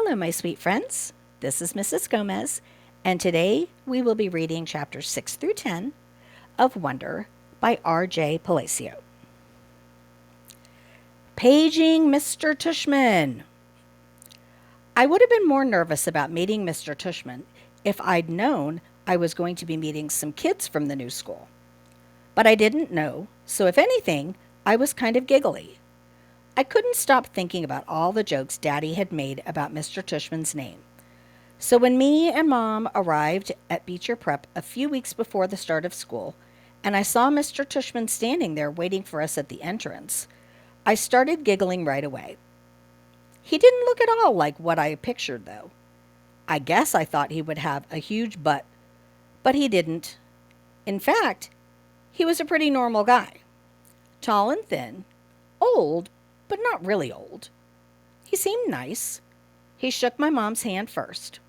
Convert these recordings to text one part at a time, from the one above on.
Hello, my sweet friends. This is Mrs. Gomez, and today we will be reading chapters 6 through 10 of Wonder by R.J. Palacio. Paging Mr. Tushman. I would have been more nervous about meeting Mr. Tushman if I'd known I was going to be meeting some kids from the new school. But I didn't know, so if anything, I was kind of giggly. I couldn't stop thinking about all the jokes Daddy had made about Mr. Tushman's name. So when me and Mom arrived at Beecher Prep a few weeks before the start of school, and I saw Mr. Tushman standing there waiting for us at the entrance, I started giggling right away. He didn't look at all like what I pictured, though. I guess I thought he would have a huge butt, but he didn't. In fact, he was a pretty normal guy. Tall and thin, old, but not really old. He seemed nice. He shook my mom's hand first.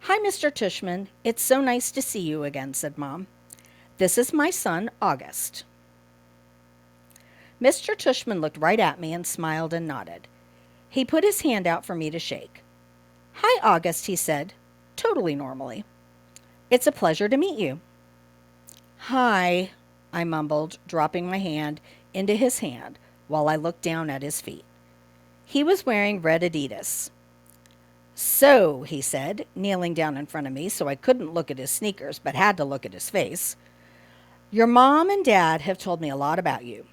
"Hi, Mr. Tushman. It's so nice to see you again," said Mom. "This is my son, August." Mr. Tushman looked right at me and smiled and nodded. He put his hand out for me to shake. "Hi, August," he said, totally normally. "It's a pleasure to meet you." "Hi," I mumbled, dropping my hand into his hand while I looked down at his feet. He was wearing red Adidas. "So," he said, kneeling down in front of me so I couldn't look at his sneakers but had to look at his face, "your mom and dad have told me a lot about you."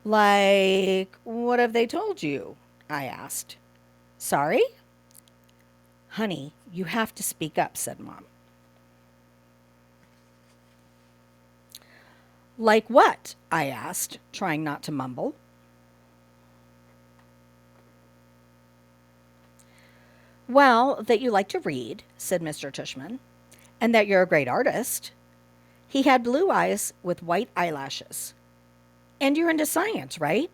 "Like, what have they told you?" I asked. "Sorry?" "Honey, you have to speak up," said Mom. "Like what?" I asked, trying not to mumble. "Well, that you like to read," said Mr. Tushman, "and that you're a great artist." He had blue eyes with white eyelashes. "And you're into science, right?"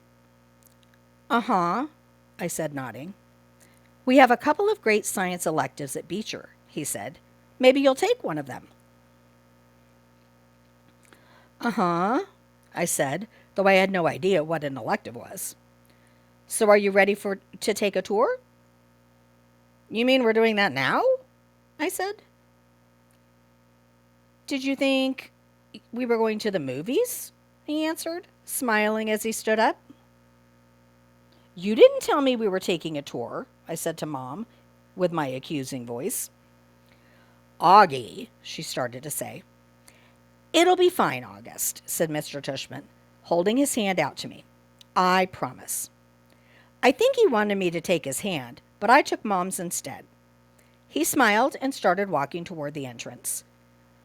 "Uh-huh," I said, nodding. "We have a couple of great science electives at Beecher," he said. "Maybe you'll take one of them." "Uh-huh," I said, though I had no idea what an elective was. "So are you ready to take a tour?" "You mean we're doing that now?" I said. "Did you think we were going to the movies?" he answered, smiling as he stood up. "You didn't tell me we were taking a tour," I said to Mom, with my accusing voice. "Augie," she started to say. "It'll be fine, August," said Mr. Tushman, holding his hand out to me. "I promise." I think he wanted me to take his hand, but I took Mom's instead. He smiled and started walking toward the entrance.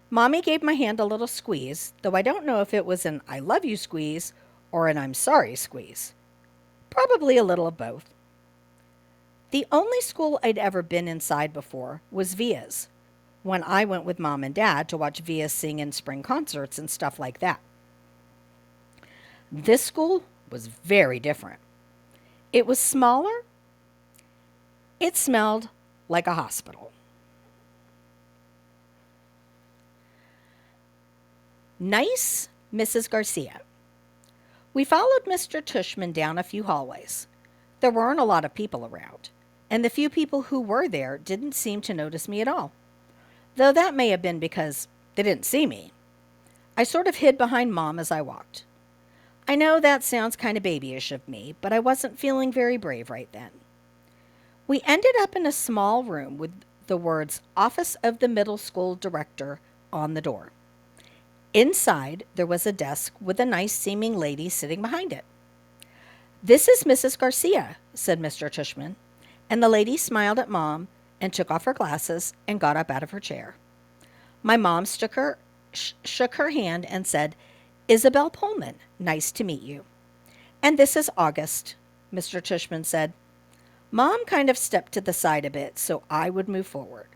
Mommy gave my hand a little squeeze, though I don't know if it was an "I love you" squeeze or an "I'm sorry" squeeze. Probably a little of both. The only school I'd ever been inside before was Via's, when I went with Mom and Dad to watch Via sing in spring concerts and stuff like that. This school was very different. It was smaller. It smelled like a hospital. Nice Mrs. Garcia. We followed Mr. Tushman down a few hallways. There weren't a lot of people around, and the few people who were there didn't seem to notice me at all, though that may have been because they didn't see me. I sort of hid behind Mom as I walked. I know that sounds kind of babyish of me, but I wasn't feeling very brave right then. We ended up in a small room with the words "Office of the Middle School Director" on the door. Inside, there was a desk with a nice-seeming lady sitting behind it. "This is Mrs. Garcia," said Mr. Tushman, and the lady smiled at Mom and took off her glasses and got up out of her chair. My mom shook her hand and said, "Isabel Pullman, nice to meet you." "And this is August," Mr. Tushman said. Mom kind of stepped to the side a bit so I would move forward.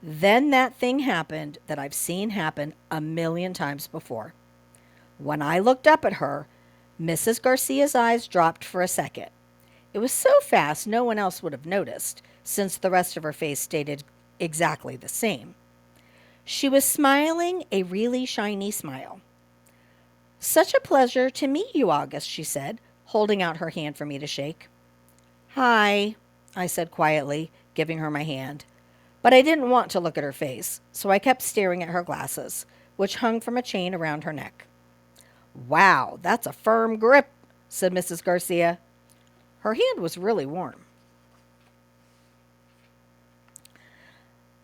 Then that thing happened that I've seen happen a million times before. When I looked up at her, Mrs. Garcia's eyes dropped for a second. It was so fast no one else would have noticed, since the rest of her face stayed exactly the same. She was smiling a really shiny smile. "Such a pleasure to meet you, August," she said, holding out her hand for me to shake. "Hi," I said quietly, giving her my hand. But I didn't want to look at her face, so I kept staring at her glasses, which hung from a chain around her neck. Wow, that's a firm grip, said Mrs. Garcia. Her hand was really warm.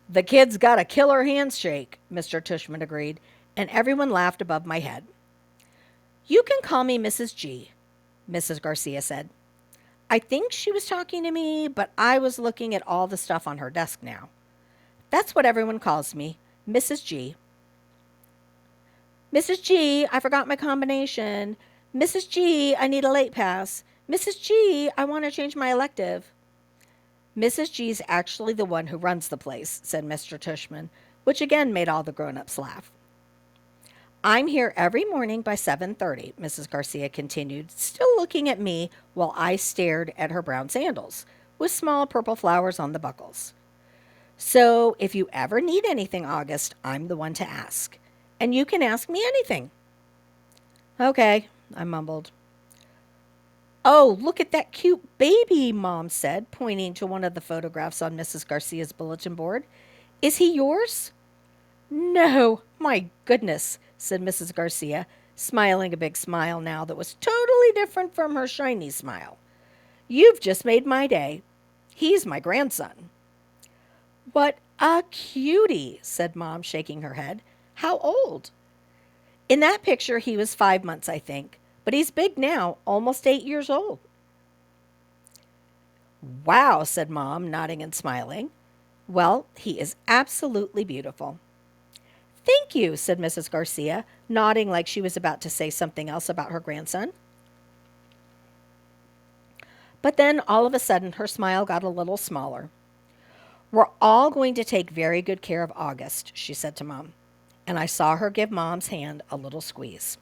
The kid's got a killer handshake, Mr. Tushman agreed, and everyone laughed above my head. You can call me Mrs. G, Mrs. Garcia said. I think she was talking to me, but I was looking at all the stuff on her desk now. That's what everyone calls me, Mrs. G. Mrs. G, I forgot my combination. Mrs. G, I need a late pass. Mrs. G, I want to change my elective. Mrs. G's actually the one who runs the place, said Mr. Tushman, which again made all the grown-ups laugh. I'm here every morning by 7:30, Mrs. Garcia continued, still looking at me while I stared at her brown sandals, with small purple flowers on the buckles. So if you ever need anything, August, I'm the one to ask. And you can ask me anything. Okay, I mumbled. Oh, look at that cute baby, Mom said, pointing to one of the photographs on Mrs. Garcia's bulletin board. Is he yours? No, my goodness, said Mrs. Garcia, smiling a big smile now that was totally different from her shiny smile. You've just made my day. He's my grandson. What a cutie, said Mom, shaking her head. How old? In that picture, he was 5 months, I think. But he's big now, almost 8 years old. Wow, said Mom, nodding and smiling. Well, he is absolutely beautiful. Thank you, said Mrs. Garcia, nodding like she was about to say something else about her grandson. But then, all of a sudden, her smile got a little smaller. We're all going to take very good care of August, she said to Mom. And I saw her give Mom's hand a little squeeze.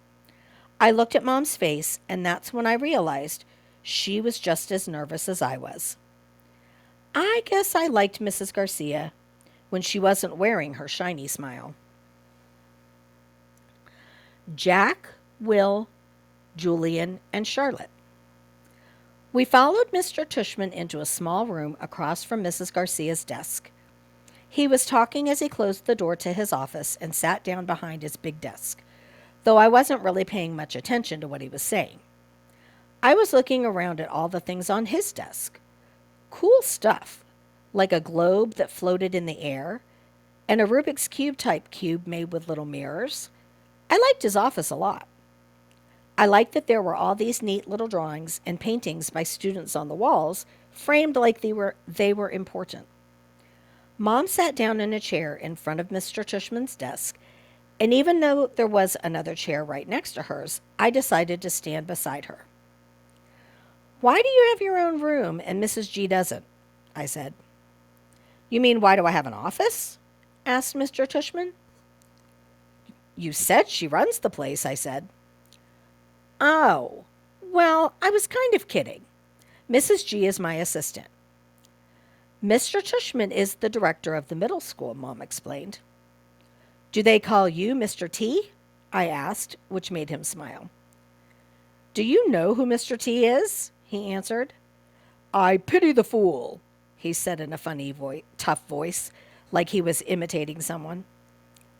I looked at Mom's face, and that's when I realized she was just as nervous as I was. I guess I liked Mrs. Garcia when she wasn't wearing her shiny smile. Jack, Will, Julian, and Charlotte. We followed Mr. Tushman into a small room across from Mrs. Garcia's desk. He was talking as he closed the door to his office and sat down behind his big desk, though I wasn't really paying much attention to what he was saying. I was looking around at all the things on his desk. Cool stuff, like a globe that floated in the air, and a Rubik's Cube type cube made with little mirrors. I liked his office a lot. I liked that there were all these neat little drawings and paintings by students on the walls, framed like they were important. Mom sat down in a chair in front of Mr. Tushman's desk, and even though there was another chair right next to hers, I decided to stand beside her. Why do you have your own room and Mrs. G doesn't? I said. You mean, why do I have an office? Asked Mr. Tushman. You said she runs the place, I said. Oh, well, I was kind of kidding. Mrs. G is my assistant. Mr. Tushman is the director of the middle school, Mom explained. Do they call you Mr. T? I asked, which made him smile. Do you know who Mr. T is? He answered. I pity the fool, he said in a funny, tough voice, like he was imitating someone.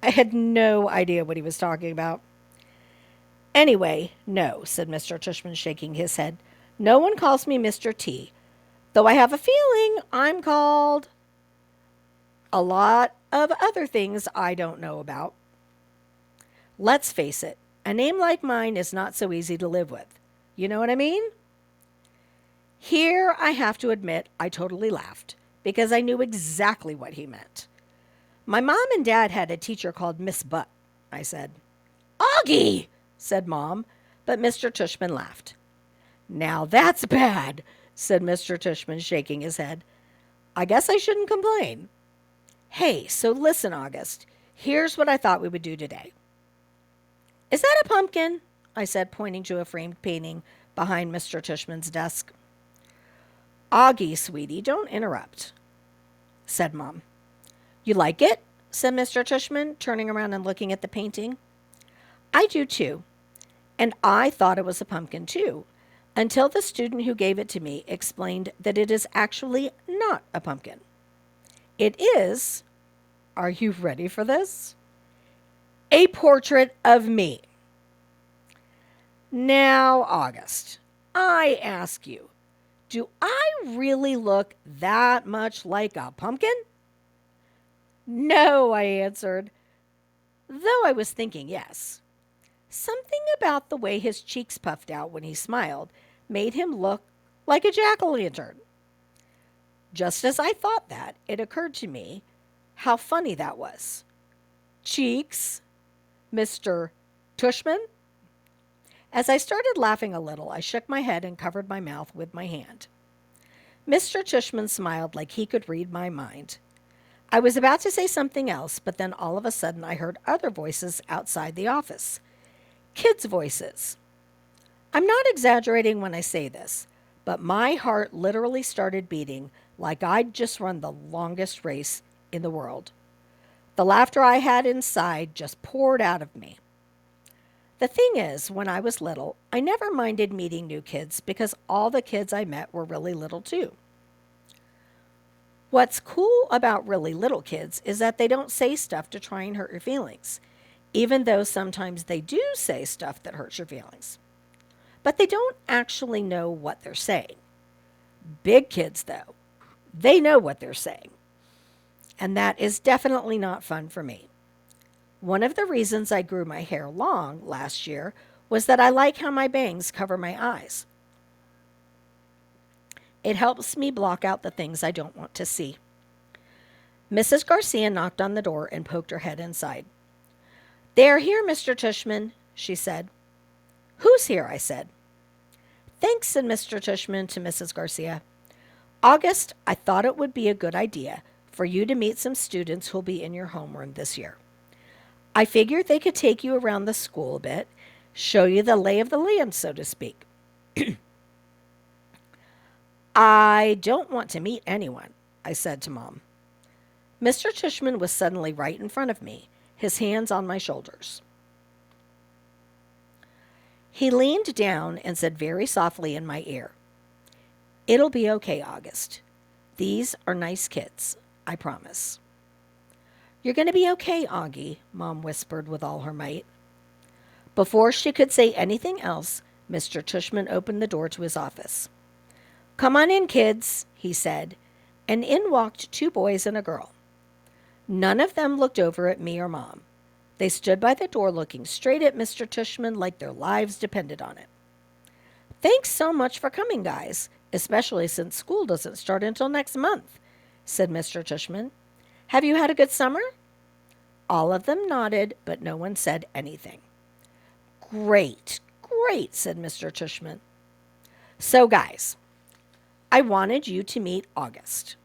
I had no idea what he was talking about. Anyway, no, said Mr. Tushman, shaking his head. No one calls me Mr. T, though I have a feeling I'm called a lot of other things I don't know about. Let's face it, a name like mine is not so easy to live with. You know what I mean? Here I have to admit I totally laughed, because I knew exactly what he meant. My mom and dad had a teacher called Miss Butt, I said. Augie, said Mom, but Mr. Tushman laughed. Now that's bad, said Mr. Tushman, shaking his head. I guess I shouldn't complain. Hey, so listen, August. Here's what I thought we would do today. Is that a pumpkin? I said, pointing to a framed painting behind Mr. Tushman's desk. Augie, sweetie, don't interrupt, said Mom. You like it? Said Mr. Tushman, turning around and looking at the painting. I do too. And I thought it was a pumpkin too, until the student who gave it to me explained that it is actually not a pumpkin. It is, are you ready for this? A portrait of me. Now, August, I ask you, do I really look that much like a pumpkin? No, I answered, though I was thinking yes. Something about the way his cheeks puffed out when he smiled made him look like a jack-o'-lantern. Just as I thought that, it occurred to me how funny that was. Cheeks, Mr. Tushman? As I started laughing a little, I shook my head and covered my mouth with my hand. Mr. Tushman smiled like he could read my mind. I was about to say something else, but then all of a sudden I heard other voices outside the office. Kids' voices. I'm not exaggerating when I say this, but my heart literally started beating like I'd just run the longest race in the world. The laughter I had inside just poured out of me. The thing is, when I was little, I never minded meeting new kids because all the kids I met were really little too. What's cool about really little kids is that they don't say stuff to try and hurt your feelings, even though sometimes they do say stuff that hurts your feelings. But they don't actually know what they're saying. Big kids, though, they know what they're saying. And that is definitely not fun for me. One of the reasons I grew my hair long last year was that I like how my bangs cover my eyes. It helps me block out the things I don't want to see. Mrs. Garcia knocked on the door and poked her head inside. "They are here, Mr. Tushman," she said. "Who's here?" I said. "Thanks," said Mr. Tushman to Mrs. Garcia. "August, I thought it would be a good idea for you to meet some students who'll be in your homeroom this year. I figured they could take you around the school a bit, show you the lay of the land, so to speak." "I don't want to meet anyone," I said to Mom. Mr. Tushman was suddenly right in front of me, his hands on my shoulders. He leaned down and said very softly in my ear, "It'll be okay, August. These are nice kids, I promise." "You're going to be okay, Augie," Mom whispered with all her might. Before she could say anything else, Mr. Tushman opened the door to his office. "Come on in, kids," he said, and in walked two boys and a girl. None of them looked over at me or Mom. They stood by the door looking straight at Mr. Tushman like their lives depended on it. "Thanks so much for coming, guys, especially since school doesn't start until next month," said Mr. Tushman. "Have you had a good summer?" All of them nodded, but no one said anything. "Great, great," said Mr. Tushman. "So, guys, I wanted you to meet August,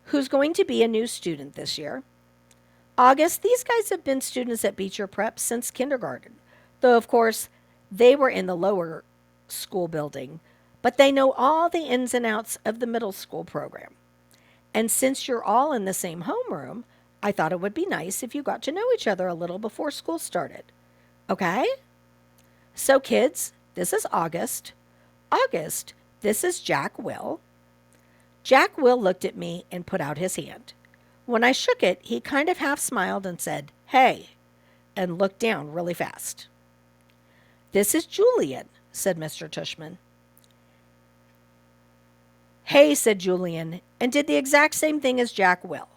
who's going to be a new student this year. August, these guys have been students at Beecher Prep since kindergarten, though, of course, they were in the lower school building, but they know all the ins and outs of the middle school program. And since you're all in the same homeroom, I thought it would be nice if you got to know each other a little before school started. Okay? So, kids, this is August. August, this is Jack Will." Jack Will looked at me and put out his hand. When I shook it, he kind of half smiled and said, "Hey," and looked down really fast. "This is Julian," said Mr. Tushman. "Hey," said Julian, and did the exact same thing as Jack Will.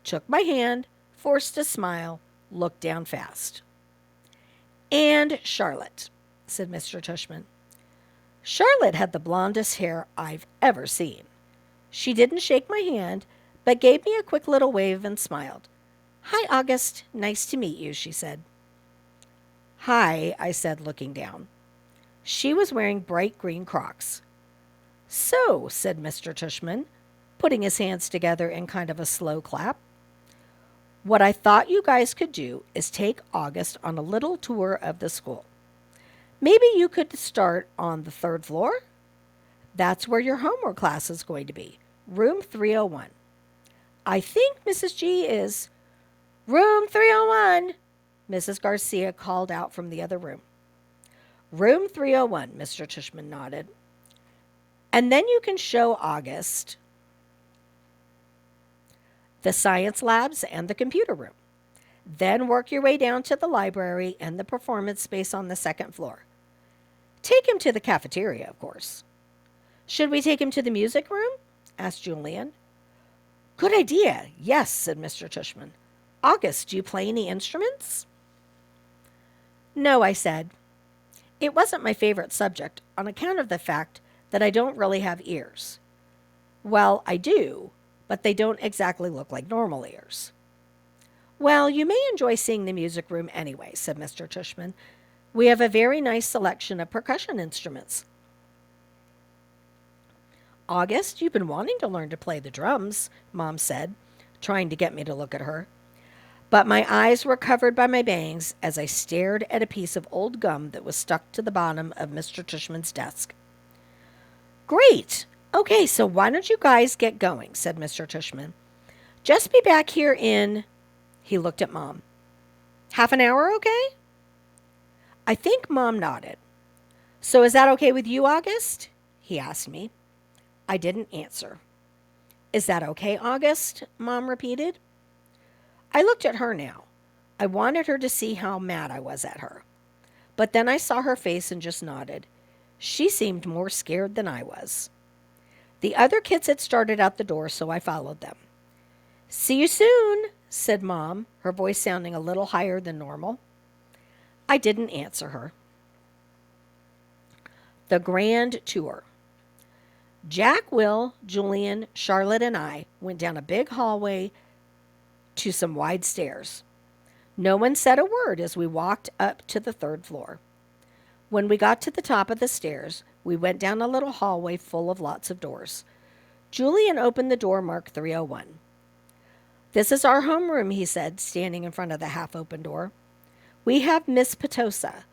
Took my hand, forced a smile, looked down fast. "And Charlotte," said Mr. Tushman. Charlotte had the blondest hair I've ever seen. She didn't shake my hand, but gave me a quick little wave and smiled. "Hi, August. Nice to meet you," she said. "Hi," I said, looking down. She was wearing bright green Crocs. "So," said Mr. Tushman, putting his hands together in kind of a slow clap, "what I thought you guys could do is take August on a little tour of the school. Maybe you could start on the 3rd floor. That's where your homework class is going to be, room 301. I think Mrs. G is—" "Room 301, Mrs. Garcia called out from the other room. "Room 301, Mr. Tushman nodded. And then you can show August the science labs and the computer room. Then work your way down to the library and the performance space on the second floor. Take him to the cafeteria, of course. Should we take him to the music room? Asked Julian. Good idea. Yes, said Mr. Tushman. August, do you play any instruments? No, I said. It wasn't my favorite subject on account of the fact that I don't really have ears. Well, I do, but they don't exactly look like normal ears. Well, you may enjoy seeing the music room anyway, said Mr. Tushman. We have a very nice selection of percussion instruments. August, you've been wanting to learn to play the drums, Mom said, trying to get me to look at her. But my eyes were covered by my bangs as I stared at a piece of old gum that was stuck to the bottom of Mr. Tushman's desk. Great! Okay, so why don't you guys get going, said Mr. Tushman. Just be back here in... He looked at Mom. Half an hour, okay? I think Mom nodded. So is that okay with you, August? He asked me. I didn't answer. Is that okay, August? Mom repeated. I looked at her now. I wanted her to see how mad I was at her. But then I saw her face and just nodded. She seemed more scared than I was. The other kids had started out the door, so I followed them. See you soon, said Mom, her voice sounding a little higher than normal. I didn't answer her. The Grand Tour. Jack, Will, Julian, Charlotte, and I went down a big hallway to some wide stairs. No one said a word as we walked up to the third floor. When we got to the top of the stairs, we went down a little hallway full of lots of doors. Julian opened the door marked 301. This is our homeroom, he said, standing in front of the half-open door. We have Miss Petosa.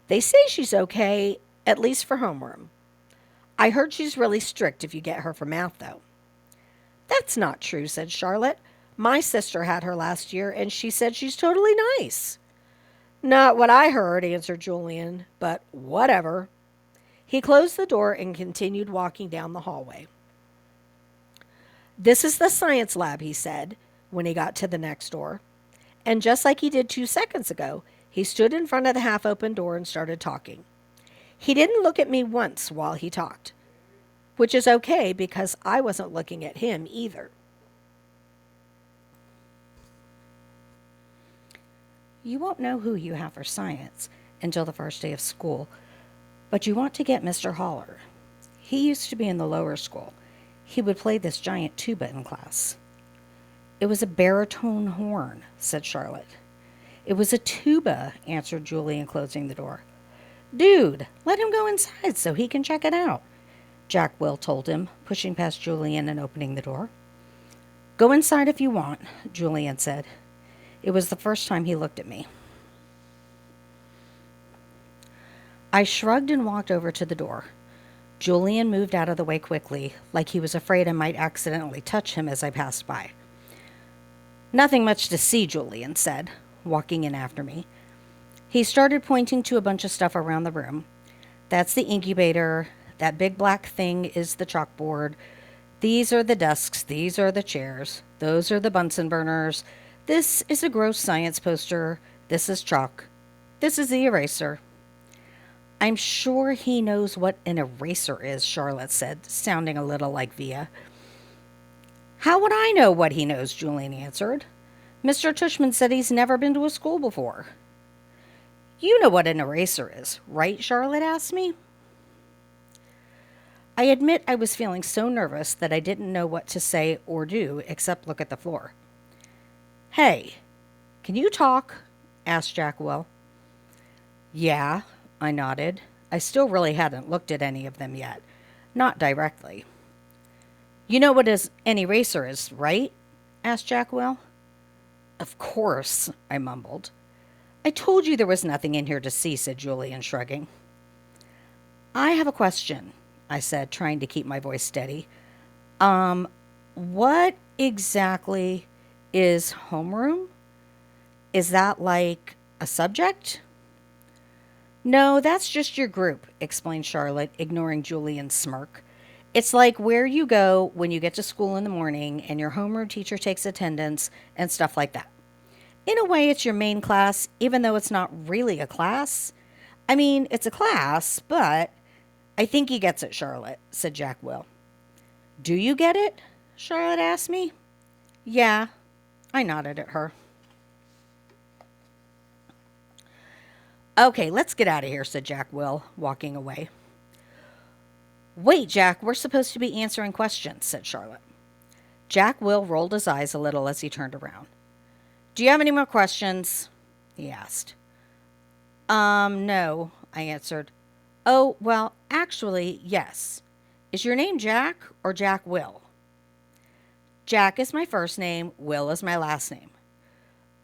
They say she's okay, at least for homeroom. I heard she's really strict if you get her for math, though. That's not true, said Charlotte. My sister had her last year, and she said she's totally nice. Not what I heard, answered Julian, but whatever. He closed the door and continued walking down the hallway. This is the science lab, he said, when he got to the next door. And just like he did 2 seconds ago, he stood in front of the half-open door and started talking. He didn't look at me once while he talked, which is okay because I wasn't looking at him either. You won't know who you have for science until the first day of school, but you want to get Mr. Holler. He used to be in the lower school. He would play this giant tuba in class. It was a baritone horn, said Charlotte. It was a tuba, answered Julian, closing the door. Dude, let him go inside so he can check it out, Jack Will told him, pushing past Julian and opening the door. Go inside if you want, Julian said. It was the first time he looked at me. I shrugged and walked over to the door. Julian moved out of the way quickly, like he was afraid I might accidentally touch him as I passed by. Nothing much to see, Julian said, walking in after me. He started pointing to a bunch of stuff around the room. That's the incubator. That big black thing is the chalkboard. These are the desks. These are the chairs. Those are the Bunsen burners. This is a gross science poster. This is chalk. This is the eraser. I'm sure he knows what an eraser is, Charlotte said, sounding a little like Via. How would I know what he knows, Julian answered. Mr. Tushman said he's never been to a school before. You know what an eraser is, right? Charlotte asked me. I admit I was feeling so nervous that I didn't know what to say or do except look at the floor. Hey, can you talk? Asked Jack Will. Yeah, I nodded. I still really hadn't looked at any of them yet. Not directly. You know what an eraser is, right? Asked Jack Will. Of course, I mumbled. I told you there was nothing in here to see, said Julian, shrugging. I have a question, I said, trying to keep my voice steady. What exactly is homeroom? Is that like a subject? No, that's just your group, explained Charlotte, ignoring Julian's smirk. It's like where you go when you get to school in the morning and your homeroom teacher takes attendance and stuff like that. In a way, it's your main class, even though it's not really a class. I mean, it's a class, but I think he gets it, Charlotte, said Jack Will. Do you get it? Charlotte asked me. Yeah, I nodded at her. Okay, let's get out of here, said Jack Will, walking away. Wait, Jack, we're supposed to be answering questions, said Charlotte. Jack Will rolled his eyes a little as he turned around. Do you have any more questions? He asked. No, I answered. Oh, well, actually, yes. Is your name Jack or Jack Will? Jack is my first name, Will is my last name.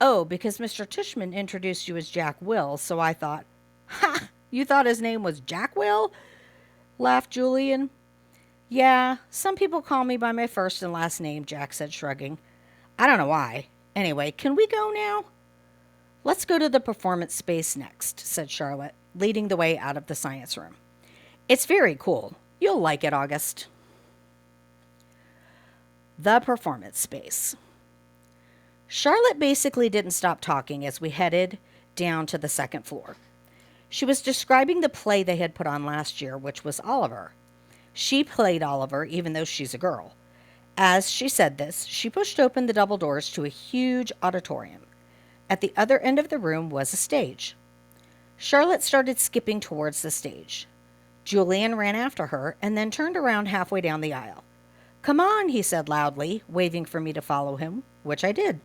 Oh, because Mr. Tushman introduced you as Jack Will, so I thought, ha, you thought his name was Jack Will? Laughed Julian. Yeah, some people call me by my first and last name, Jack said, shrugging. I don't know why. Anyway, can we go now? Let's go to the performance space next, said Charlotte, leading the way out of the science room. It's very cool. You'll like it, August. The performance space. Charlotte basically didn't stop talking as we headed down to the second floor. She was describing the play they had put on last year, which was Oliver. She played Oliver, even though she's a girl. As she said this, she pushed open the double doors to a huge auditorium. At the other end of the room was a stage. Charlotte started skipping towards the stage. Julian ran after her and then turned around halfway down the aisle. Come on, he said loudly, waving for me to follow him, which I did.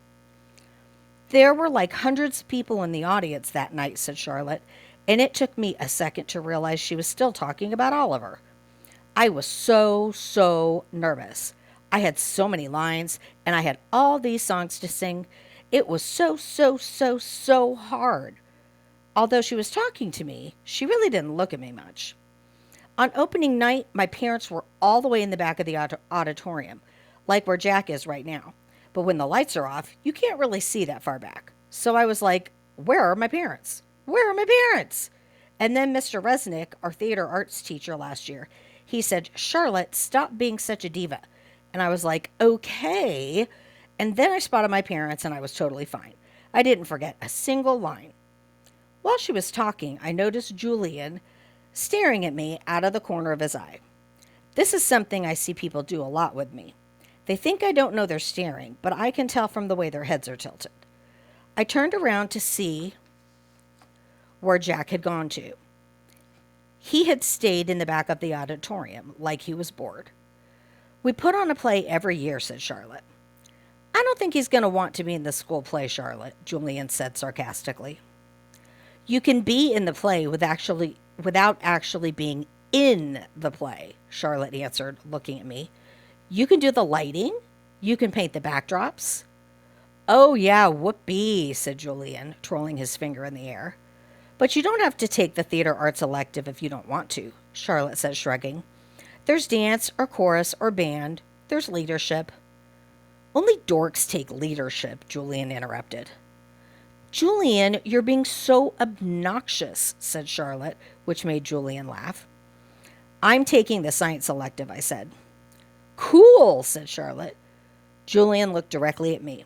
There were like hundreds of people in the audience that night, said Charlotte, and it took me a second to realize she was still talking about Oliver. I was so nervous. I had so many lines, and I had all these songs to sing. It was so hard. Although she was talking to me, she really didn't look at me much. On opening night, my parents were all the way in the back of the auditorium, like where Jack is right now. But when the lights are off, you can't really see that far back. So I was like, where are my parents? Where are my parents? And then Mr. Resnick, our theater arts teacher last year, he said, Charlotte, stop being such a diva. And I was like, okay. And then I spotted my parents and I was totally fine. I didn't forget a single line. While she was talking, I noticed Julian staring at me out of the corner of his eye. This is something I see people do a lot with me. They think I don't know they're staring, but I can tell from the way their heads are tilted. I turned around to see where Jack had gone to. He had stayed in the back of the auditorium, like he was bored. We put on a play every year, said Charlotte. I don't think he's going to want to be in the school play, Charlotte, Julian said sarcastically. You can be in the play without actually being in the play, Charlotte answered, looking at me. You can do the lighting. You can paint the backdrops. Oh, yeah, whoopee, said Julian, twirling his finger in the air. But you don't have to take the theater arts elective if you don't want to, Charlotte said, shrugging. There's dance or chorus or band. There's leadership. Only dorks take leadership, Julian interrupted. Julian, you're being so obnoxious, said Charlotte, which made Julian laugh. I'm taking the science elective, I said. Cool, said Charlotte. Julian looked directly at me.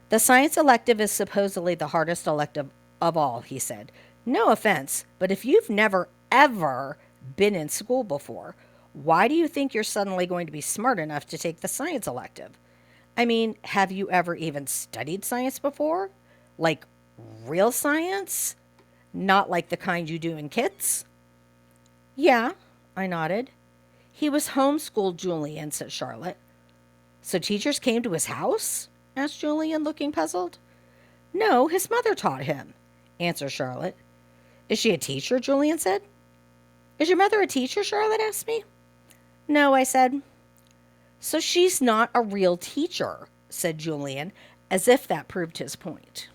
The science elective is supposedly the hardest elective of all, he said. No offense, but if you've never, ever been in school before, why do you think you're suddenly going to be smart enough to take the science elective? I mean, have you ever even studied science before? Like real science? Not like the kind you do in kits? Yeah, I nodded. He was homeschooled, Julian, said Charlotte. So teachers came to his house? Asked Julian, looking puzzled. No, his mother taught him, answered Charlotte. Is she a teacher? Julian said. Is your mother a teacher? Charlotte asked me. No, I said. So she's not a real teacher, said Julian, as if that proved his point.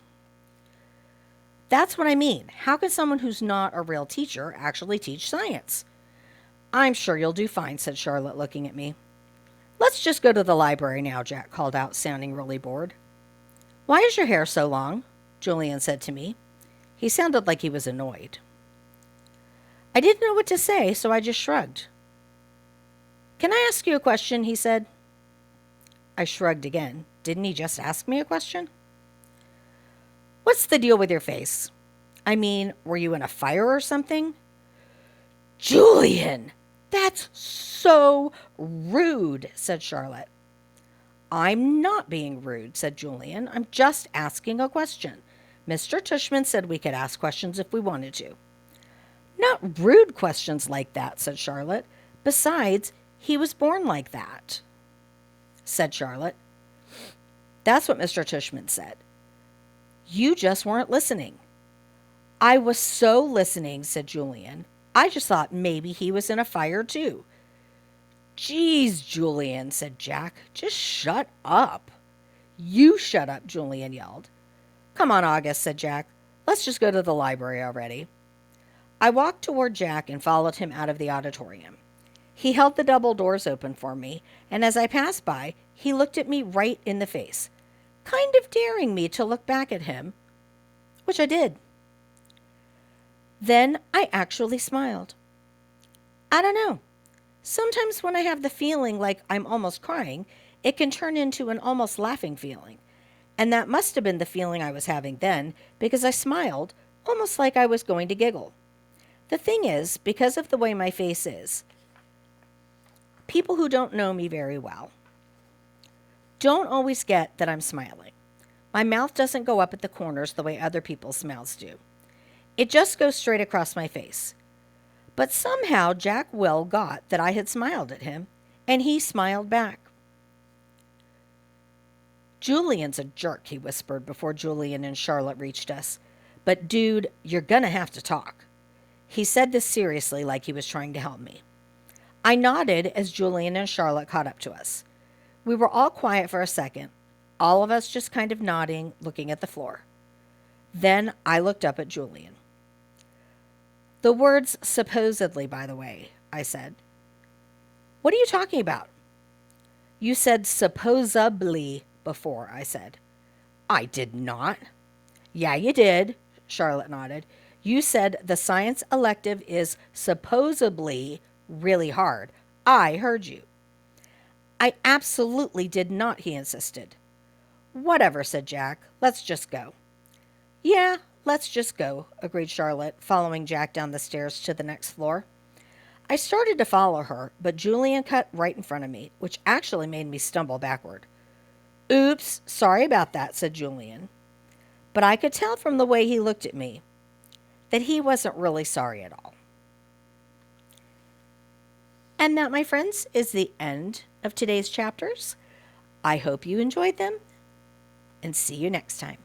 That's what I mean. How can someone who's not a real teacher actually teach science? I'm sure you'll do fine, said Charlotte, looking at me. Let's just go to the library now, Jack called out, sounding really bored. Why is your hair so long? Julian said to me. He sounded like he was annoyed. I didn't know what to say, so I just shrugged. "Can I ask you a question?" he said. I shrugged again. Didn't he just ask me a question? "What's the deal with your face? I mean, were you in a fire or something?" "Julian, that's so rude," said Charlotte. "I'm not being rude," said Julian. "I'm just asking a question. Mr. Tushman said we could ask questions if we wanted to." "Not rude questions like that," said Charlotte. "Besides, he was born like that," said Charlotte. "That's what Mr. Tushman said. You just weren't listening." "I was so listening," said Julian. "I just thought maybe he was in a fire too." "Geez, Julian," said Jack. "Just shut up." "You shut up," Julian yelled. "Come on, August," said Jack. "Let's just go to the library already." I walked toward Jack and followed him out of the auditorium. He held the double doors open for me, and as I passed by, he looked at me right in the face, kind of daring me to look back at him, which I did. Then I actually smiled. I don't know. Sometimes when I have the feeling like I'm almost crying, it can turn into an almost laughing feeling. And that must have been the feeling I was having then, because I smiled, almost like I was going to giggle. The thing is, because of the way my face is, people who don't know me very well don't always get that I'm smiling. My mouth doesn't go up at the corners the way other people's mouths do. It just goes straight across my face. But somehow Jack Will got that I had smiled at him, and he smiled back. "Julian's a jerk," he whispered before Julian and Charlotte reached us. "But dude, you're gonna have to talk." He said this seriously, like he was trying to help me. I nodded as Julian and Charlotte caught up to us. We were all quiet for a second, all of us just kind of nodding, looking at the floor. Then I looked up at Julian. "The words supposedly, by the way," I said. "What are you talking about?" "You said supposedly before," I said. "I did not." "Yeah, you did," Charlotte nodded. "You said the science elective is supposedly really hard. I heard you." "I absolutely did not," he insisted. "Whatever," said Jack. "Let's just go." "Yeah, let's just go," agreed Charlotte, following Jack down the stairs to the next floor. I started to follow her, but Julian cut right in front of me, which actually made me stumble backward. "Oops, sorry about that," said Julian. But I could tell from the way he looked at me that he wasn't really sorry at all. And that, my friends, is the end of today's chapters. I hope you enjoyed them, and see you next time.